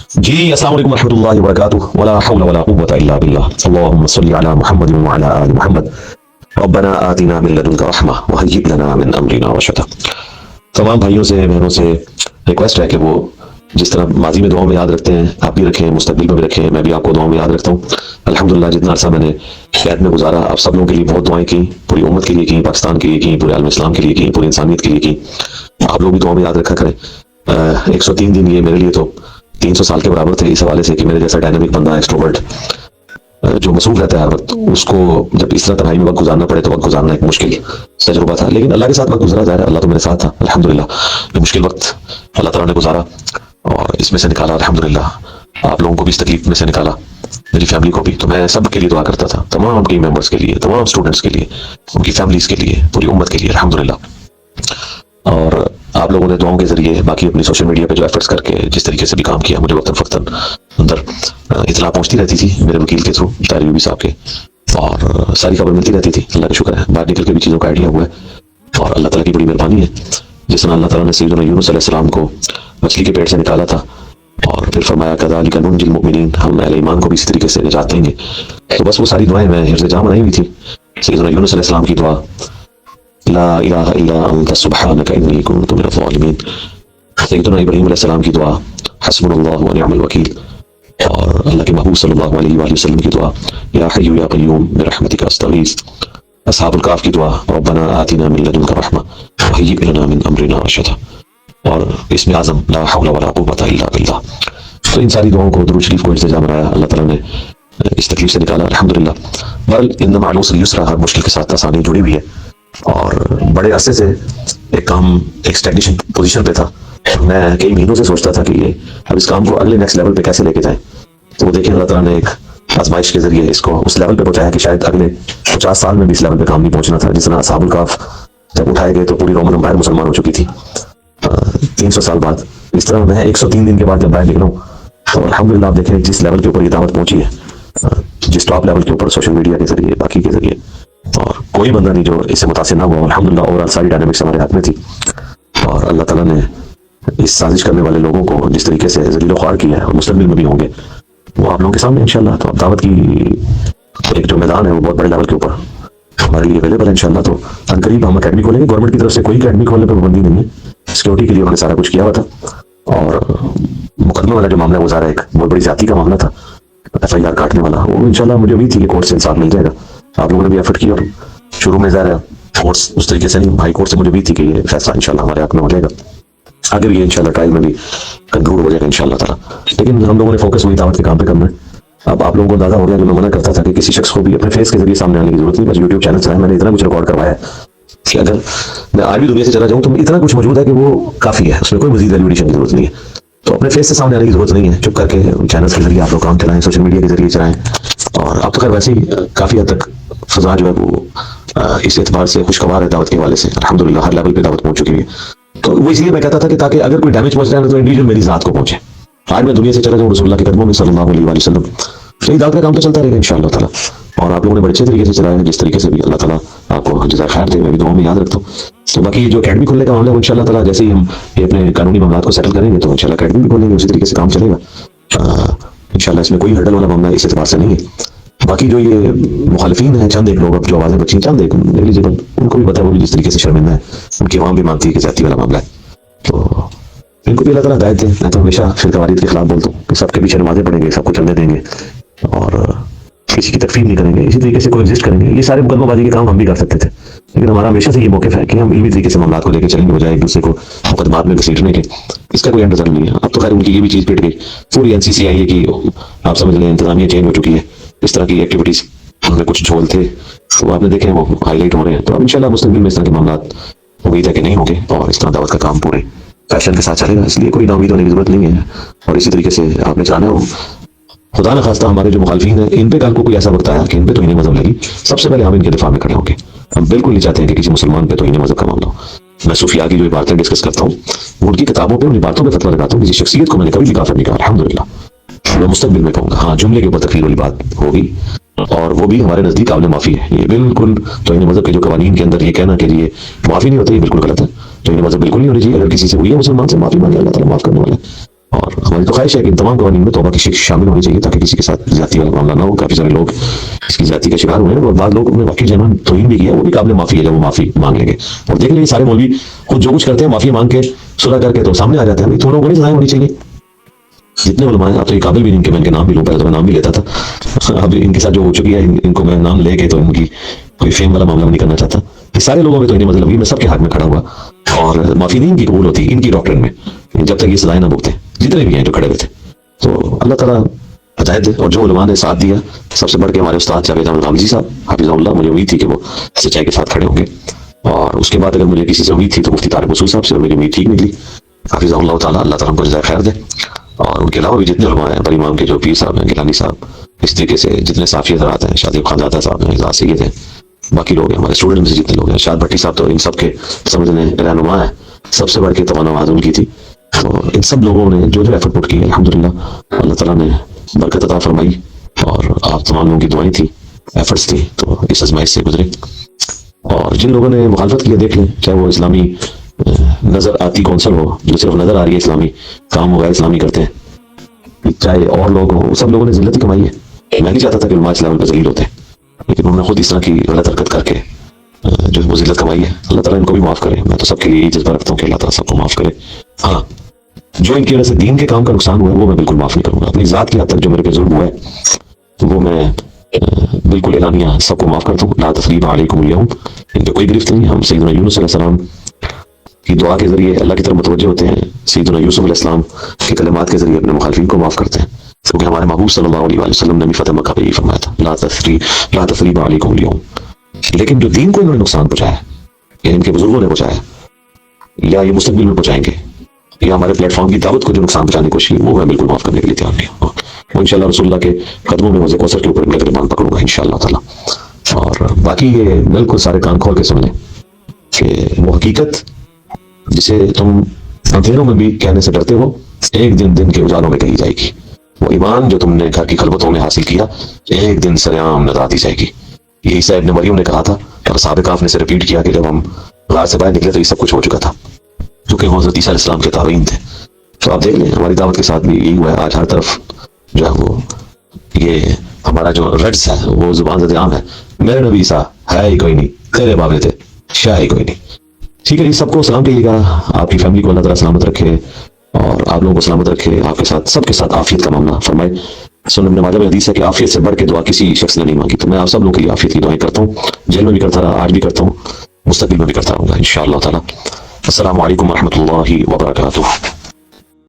जी अस्सलाम वालेकुम रहमतुल्लाहि व बरकातुहू वला हौला वला कुव्वता इल्ला बिल्लाह अल्लाहुम्मा सल्लि अला मुहम्मदिन व अला आलि मुहम्मद रब्बना आतिना मिन लदुनका रहमा व हय्यि लना मिन अमरिना रशदा। तमाम भाइयों से बहनों से रिक्वेस्ट है कि वो जिस तरह माजी में दुआओं में याद रखते हैं, आप भी रखें, मुस्तकबिल में भी रखें, मैं भी आपको दुआओं में याद रखता हूँ। अल्हम्दुलिल्लाह जितना अरसा मैंने कैद में गुजारा, आप सब लोगों के लिए बहुत दुआएं की, पूरी उम्मत के लिए की, पाकिस्तान के लिए की, पूरे आलम इस्लाम के लिए की, पूरी इंसानियत के लिए की। आप लोग भी दुआओं में याद रखा करें। 103 दिन ये मेरे लिए तो 300 साल के बराबर थे, इस हवाले से कि मेरे जैसा डायनामिक बंदा, एक्सट्रोवर्ट, जो मसरूफ रहता है हर वक्त, उसको जब इस तरह तन्हाई में वक्त गुजारना पड़े तो वक्त गुजारना एक मुश्किल तजुर्बा था। लेकिन अल्लाह के साथ वक्त गुजरा जा रहा है, अल्लाह तो मेरे साथ था अल्हम्दुलिल्लाह। ये मुश्किल वक्त अल्लाह ताला ने गुजारा और इसमें से निकाला अल्हम्दुलिल्लाह। आप लोगों को भी इस तकलीफ में से निकाला, मेरी फैमिली को भी। तो मैं सबके लिए दुआ करता था, तमाम टीम मेंबर्स के लिए, तमाम स्टूडेंट्स के लिए, उनकी फैमिलीज के लिए, पूरी उम्मत के लिए अल्हम्दुलिल्लाह। और आप लोगों ने दुआओं के जरिए, बाकी अपनी सोशल मीडिया पे जो एफर्ट्स करके जिस तरीके से भी काम किया, मुझे वक्तन फक्तन अंदर इतला पहुंचती रहती थी मेरे वकील के थ्रू, तारी यूबी साहब के, और सारी खबर मिलती रहती थी। अल्लाह का शुक्र है, बाहर निकल के भी चीज़ों का आइडिया हुआ है और अल्लाह ताला की बड़ी मेहरबानी है। जिस तरह अल्लाह ताला ने सैयदना यूनुस अलैहिस्सलाम को मछली के पेट से निकाला था और फिर फरमाया कज़ालिका नुंजिल मुमिनीन, हम अहले ईमान को भी इसी तरीके से निजात देंगे। तो बस वो सारी दुआएं मैं हिफ्ज़ जाम बनाई हुई थी। सैयदना यूनुस अलैहिस्सलाम की दुआ, ला इलाहा इल्ला अंत सुब्हानका इन्नी कुन्तु मिनज़ ज़ालिमीन। सैयदना इब्राहीम अलैहिस्सलाम की दुआ, हस्बुनल्लाहु व निअमल वकील। और अल्लाह के महबूब सल्लल्लाहु अलैहि वसल्लम की दुआ, या हय्यु या क़य्यूम बिरहमतिका अस्तगीस। अस्हाबुल कहफ की दुआ, रब्बना आतिना मिन लदुनका रहमा व हय्यि लना मिन अमरिना रशदा। और इसमें आज़म, ला हौला वला कुव्वता इल्ला बिल्लाह। तो इन सारी दुआओं को, दुरूद शरीफ को इल्तिजा बनाया, अल्लाह ताला ने इस तकलीफ से निकाला अल्हम्दुलिल्लाह। बहरहाल इन्न मअल उसरि युस्रा, हर मुश्किल के साथ आसानी जुड़ी हुई है। और बड़े अरसे से एक काम एक स्टैग्नेशन पोजीशन पे था। मैं कई महीनों से सोचता था कि ये अब इस काम को अगले नेक्स्ट लेवल पे कैसे लेके जाएं। तो देखिए अल्लाह ताला ने एक आजमाइश के जरिए इसको उस लेवल पे पहुंचाया कि शायद अगले 50 साल में भी इस लेवल पे काम नहीं पहुंचना था। जिस तरह असहाबुल कहफ जब उठाए गए तो पूरी रोमन एम्पायर मुसलमान हो चुकी थी 300 साल बाद। इस तरह मैं 103 दिन के बाद जब बाहर निकला हूँ तो अल्हम्दुलिल्लाह आप देखें जिस लेवल के ऊपर ये दावत पहुंची है, जिस टॉप लेवल के ऊपर सोशल मीडिया के जरिए, बाकी के जरिए, और कोई बंदा नहीं जो इससे मुतासिर ना हुआ अल्हम्दुलिल्लाह। ओवरऑल सारी डायनामिक्स हमारे हाथ में थी और अल्लाह ताला ने इस साजिश करने वाले लोगों को जिस तरीके से ज़लील ख्वार किया है और मुस्तकबिल में भी होंगे वो आप लोगों के सामने इंशाल्लाह। तो दावत की एक जो मैदान है वो बहुत बड़े लेवल के ऊपर हमारे लिए अवेलेबल है इंशाल्लाह। तो अनकरीब हम अकेडमी खोलेंगे। गवर्नमेंट की तरफ से कोई अकेडमी खोलने पर पाबंदी नहीं है, सिक्योरिटी के लिए उन्होंने सारा कुछ किया हुआ था। और मुकदमे वाला जो मामला है वो सारा एक बहुत बड़ी जाति का मामला था, FIR काटने वाला, वो इंशाल्लाह मुझे उम्मीद थी कि कोर्ट से इंसाफ मिल जाएगा। आप लोगों ने भी एफर्ट किया और शुरू में ज़ाहिर है कोर्ट्स उस तरीके से नहीं, हाई कोर्ट से मुझे उम्मीद थी कि ये फैसला इंशाल्लाह हमारे हक में हो जाएगा, आगे भी ये इंशाल्लाह ट्रायल में भी कंक्लूड हो जाएगा इंशाल्लाह ताला। लेकिन हम लोगों ने फोकस वही दावत के काम पे करना है। अब आप लोगों को अंदाजा हो गया कि मैं मना करता था कि किसी शख्स को भी अपने फेस के जरिए सामने आने की जरूरत नहीं। बस यूट्यूब चैनल चलाए, मैंने इतना कुछ रिकॉर्ड करवाया है कि अगर मैं आज भी दुनिया से चला जाऊँ तो इतना कुछ मौजूद है कि वो काफ़ी है, उसमें कोई मजीद वैल्यूएशन की जरूरत नहीं है। तो अपने फेस से सामने आने की जरूरत नहीं है, चुप करके चैनल के जरिए आप लोग काम चलाएं, सोशल मीडिया के जरिए चलाएं। और अब तो खैर वैसे ही काफ़ी हद तक फजा जो है वो इस एतबार से खुशगवार है दावत के हवाले से अल्हम्दुलिल्लाह, हर लेवल पे दावत पहुंच चुकी है। तो वो इसलिए मैं कहता था कि ताकि अगर कोई डैमेज पहुंच जाए तो इंडिविजुअल मेरी ज़ात को पहुंचे। आज मैं दुनिया से चला जाऊँ रसूलुल्लाह के कदमों में सल्लल्लाहु अलैहि वसल्लम, तो ये दावत का काम तो चलता रहेगा इंशाअल्लाह ताला। और आप लोगों ने बड़े अच्छे तरीके से चलाया, जिस तरीके से भी, अल्लाह ताला आपको जज़ाए खैर दे, मैं भी दुआ में याद रखता हूँ। तो बाकी जो अकेडमी खोलने का मामला है इंशाअल्लाह ताला जैसे ही हम ये अपने कानूनी मामला को सेटल करेंगे तो इंशाअल्लाह अकेडमी भी खोलेंगे, उसी तरीके से काम चलेगा इंशाअल्लाह। इसमें कोई हर्डल वाला मामला इस एतबार से नहीं है। बाकी जो ये मुखालिफिन है, चंद एक लोग अब जो आवाज़ें बची, चंद एक नेग्लिजिबल, उनको भी पता है वो भी जिस तरीके से शर्मिंदा है, उनकी आवाम भी मानती है कि ज़ाती वाला मामला है। तो इनको भी अल्लाह ताला हिदायत दे। मैं तो हमेशा फिरका वारिद के खिलाफ बोलता हूँ कि सबके पीछे नमाजें पढ़ेंगे, सबको चलने देंगे और किसी की तकफीर नहीं करेंगे, इसी तरीके से को एग्जिस्ट करेंगे। ये सारे मुकदमाबाजी के काम हम भी कर सकते थे, लेकिन हमारा हमेशा से ये मौक़िफ़ है कि हम इल्मी तरीके से मामलात को लेकर चलेंगे, बजाय एक दूसरे को मुकदमात में घसीटने के। इसका कोई एंड नहीं है। अब तो खैर उनकी ये भी चीज़ पिट गई, पूरी NCC आई है कि आप समझ लें इंतजामिया चेंज हो चुकी है। इस तरह की एक्टिविटीज़ उनमें कुछ झोल थे तो आपने देखे वो हाईलाइट हो रहे हैं। तो अब इंशाल्लाह मुस्तकबिल में इस तरह के मामलात उम्मीद है कि नहीं होंगे और इस तरह दावत का काम पूरे फैशन के साथ चलेगा, इसलिए कोई नाउमीद होने की जरूरत नहीं है। और इसी तरीके से आपने जाना हो, खुदा न खास्ता हमारे जो मुखालिफिन है इन पे कल को कोई ऐसा वक्त आया कि इन पे तो इन्हें मजहब लगी, सबसे पहले हम इनके दिफा में खड़े होंगे। हम बिल्कुल नहीं चाहते हैं कि किसी मुसलमान पे तो इन्हें मजहब का मामला हो। मैं सूफिया की जो बातें डिस्कस करता हूँ उनकी किताबों पर, उन बातों पर फतवा लगाता हूँ। किसी शख्सियत को मैंने कभी भी काफिर नहीं कहा अल्हम्दुलिल्लाह। मैं मुस्तकबिल में कहूँगा हाँ, जुमले के ऊपर तकरीर वाली बात होगी और वो भी हमारे नजदीक काबिल माफी है। ये बिल्कुल तो इन मजहब के जो कवानीन के अंदर ये कहना कि ये माफी नहीं होती, ये बिल्कुल गलत है। तो इन मजहब बिल्कुल नहीं होनी चाहिए। अगर किसी से हुई है मुसलमान से माफी मांगे, अल्लाह ताला माफ करने वाला है। और हमारी तो ख्वाहिश है कि इन तमाम कवानीन में तौबा की शिक्षा शामिल होनी चाहिए ताकि किसी के साथ ज्यादती वाला मामला ना हो। काफी सारे लोग इसकी ज्यादती का शिकार हुए हैं और बाद लोग उन्हें वाकई जनान तोहीन भी किया, वो भी काबिल माफी है जब वो माफी मांग लेंगे। और देख लेंगे सारे मौलवी खुद जो कुछ करते हैं माफी मांग के सुलह करके तो सामने आ जाते हैं। थोड़ा बड़ी सजाएं होनी चाहिए। जितने उलमा हैं, आप तो ये काबिल भी नहीं कि मैं इनके नाम भी लूँ, पहले तो मैं नाम भी लेता था, अब इनके साथ जो हो चुकी है इनको मैं नाम लेके तो इनकी कोई फेम वाला मामला नहीं करना चाहता। ये सारे लोगों में तो इन्हें मतलब मैं सबके हाथ में खड़ा हुआ और माफी नहीं इनकी कबूल होती इनकी डॉक्ट्रिन में, जब तक ये सजाएं ना भुगते जितने भी हैं जो खड़े हुए थे। तो अल्लाह ताला हिदायत दे। और जो उलमा ने साथ दिया, सबसे बढ़ के हमारे उस्ताद जावेद अहमद गामजी साहब हाफिज़हुल्लाह, मुझे उम्मीद थी कि वो सच्चाई के साथ खड़े होंगे। और उसके बाद अगर मुझे किसी से उम्मीद थी तो मुफ्ती तारिक मसूद साहब से, और मेरी उम्मीद ठीक निकली। हाफिज़हुल्लाह ताला, अल्लाह ताला उनको जज़ाए खैर दे। और उनके अलावा भी जितने उलमा हैं, बड़ी इमाम के जो पीर साहब हैं, गिलानी साहब, इस तरीके से जितने साफी हज़रात हैं, शादी खानदादा साहब हैं, एजाज सैयद हैं, बाकी लोग हैं हमारे स्टूडेंट में से जितने लोग हैं, शाद भट्टी साहब तो इन सब के समझने रहनुमा है, सबसे बढ़ के तमन्ना आवाज़ उनकी थी। तो इन सब लोगों ने जो जो एफर्ट पुट की है, अल्हम्दुलिल्लाह अल्लाह ताला ने बरकत अता फरमाई। और आप तमाम लोगों की दुआएं थी, एफर्ट्स थी, तो इस आजमाइश से गुजरे। और जिन लोगों ने मुखालफत की है, देख लें, चाहे वो इस्लामी नजर आती कौंसल हो, जो सिर्फ नजर आ रही है इस्लामी काम हो, गैर इस्लामी करते हैं, चाहे और लोग हो, सब लोगों ने जिल्लत ही कमाई है। मैं नहीं चाहता था कि उलमा इस्लाम पे जलील होते हैं, लेकिन उन्होंने खुद इस तरह की गलत हरकत करके जो वो जिल्लत कमाई है। अल्लाह ताला इनको भी माफ करे। मैं तो सबके लिए यही जज्बा रखता हूँ कि अल्लाह ताला सबको माफ करे। हाँ, जो इनकी वजह से दीन के काम का नुकसान हुआ है वो मैं बिल्कुल माफ नहीं करूंगा। अपनी जात की हद तक जो मेरे पे जुल्म हुआ है वो मैं बिल्कुल एलानिया सबको माफ करता हूँ। ला तस्रीब अलैकुम अल-यौम, इन पे कोई गिरफ्त नहीं। हम सैयदना यूनुस अलैहिस्सलाम की दुआ के जरिए अल्लाह की तरफ मुतवज्जह होते हैं, सैयदना यूसुफ अलैहिस्सलाम के कलिमात के जरिए अपने मुखालिफिन को माफ करते हैं, क्योंकि हमारे महबूब सल्लल्लाहु अलैहि वसल्लम ने भी फतह मक्का पे यही फरमाया था, ला तस्रीब अलैकुम अल-यौम। लेकिन जो दीन को इन्होंने नुकसान पहुंचाया, या इनके बुजुर्गों ने पहुंचाया, या ये मुस्तकबिल में पहुंचाएंगे, या हमारे प्लेटफॉर्म की दावत को जो नुकसान पहुंचाने की कोशिश, वो मैं बिल्कुल माफ करने के लिए तैयार नहीं हूँ। वो इंशाल्लाह रसूलुल्लाह के कदमों में हौज़ कौसर के ऊपर इनका गिरबान पकड़ूंगा इंशाल्लाह ताला। और बाकी ये बिल्कुल सारे कान खोल के सुन लें कि वो हकीकत जिसे तुम अंधेरों में भी कहने से डरते हो, एक दिन दिन के उजालों में कही जाएगी। वो ईमान जो तुमने घर की खलबतों में हासिल किया, एक दिन सरेआम नजर आती जाएगी। ये ईसा इब्न मरियम ने कहा था, और साहब काफ ने से रिपीट किया कि जब हम गार से बाहर निकले तो ये सब कुछ हो चुका था, क्योंकि हज़रत ईसा अलैहिस्सलाम के ताबईन थे। तो आप देख लें, हमारी दावत के साथ भी यही हुआ है। आज हर तरफ जो है वो ये हमारा जो रड्स है वो जुबान से आम है, मेरे नबी ईसा है ही कोई नहीं, तेरे बाबे थे शाह ही कोई नहीं। ठीक है जी, सबको सलाम कहिएगा। आपकी फैमिली को अल्लाह ताला सलामत रखे और आप लोगों को सलामत रखे। आपके साथ सबके साथ आफियत का मामला फरमाए। सुनने में मालूम हदीस है कि आफियत से बढ़ के दुआ किसी शख्स ने नहीं मांगी। तो मैं आप सब लोगों के लिए आफियत की दुआएं करता हूँ। जेल में भी करता रहा, आज भी करता हूँ, मुस्तकबिल में भी करता रहूंगा इंशाअल्लाह ताला। अस्सलामु अलैकुम व रहमतुल्लाहि व बरकातुहू।